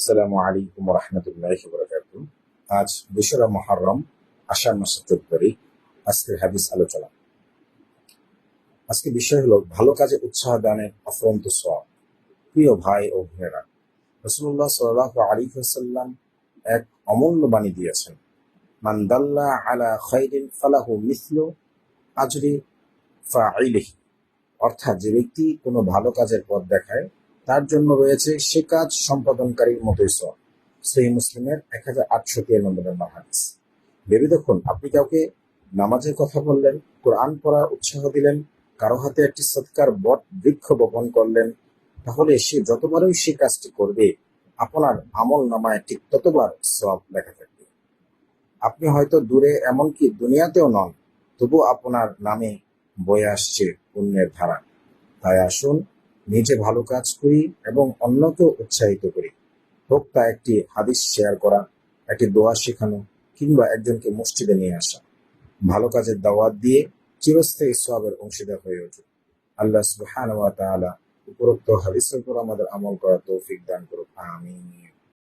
আসসালামু আলাইকুম রহমতুল্লাহি বারাকাতুহু। আজ ২রা মুহররম, আষাঢ় মাসের ১৪ তারিখ। আজকের হাদিস আলোচনা। আজকে বিষয় হলো ভালো কাজে উৎসাহ দানের অফুরন্ত সওয়াব। প্রিয় ভাই ও বোনেরা, রাসূলুল্লাহ সাল্লাল্লাহু আলাইহি ওয়াসাল্লাম এক অমূল্য বাণী দিয়েছেন, মান দাল্লা আলা খাইরিন ফালাহু মিসলু আজরি ফাইলিহি। অর্থাৎ, যে ব্যক্তি কোনো ভালো কাজের পথ দেখায় তার জন্য রয়েছে সে কাজ সম্পাদনকারীর মতোই সওয়াব। সহিহ মুসলিমের 1893 নম্বর হাদিস। ভেবে দেখুন, আপনি কাউকে নামাজের কথা বললেন, কোরআন পড়ার উৎসাহ দিলেন, কারো হাতে একটি সদকার বট বৃক্ষ বপন করলেন, তাহলে সে যতবারই সে কাজটি করবে আপনার আমল নামায় ঠিক ততবার সওয়াব লেখা থাকবে। আপনি হয়তো দূরে, এমনকি দুনিয়াতেও নন, তবু আপনার নামে বয়ে আসছে পুণ্যের ধারা। তাই আসুন, নিজে ভালো কাজ করি এবং অন্যকেও উৎসাহিত করি। হোক তা একটি হাদিস শেয়ার করা, একটি দোয়া শেখানো, কিংবা একজনকে মসজিদে নিয়ে আসা। ভালো কাজের দাওয়াত দিয়ে চিরস্থায়ী সওয়াবের অংশীদার হয়ে উঠুন। আল্লাহ সুবহানাহু ওয়া তাআলা উপরোক্ত হাদিসের উপর আমাদের আমল করার তৌফিক দান করুন। আমিন।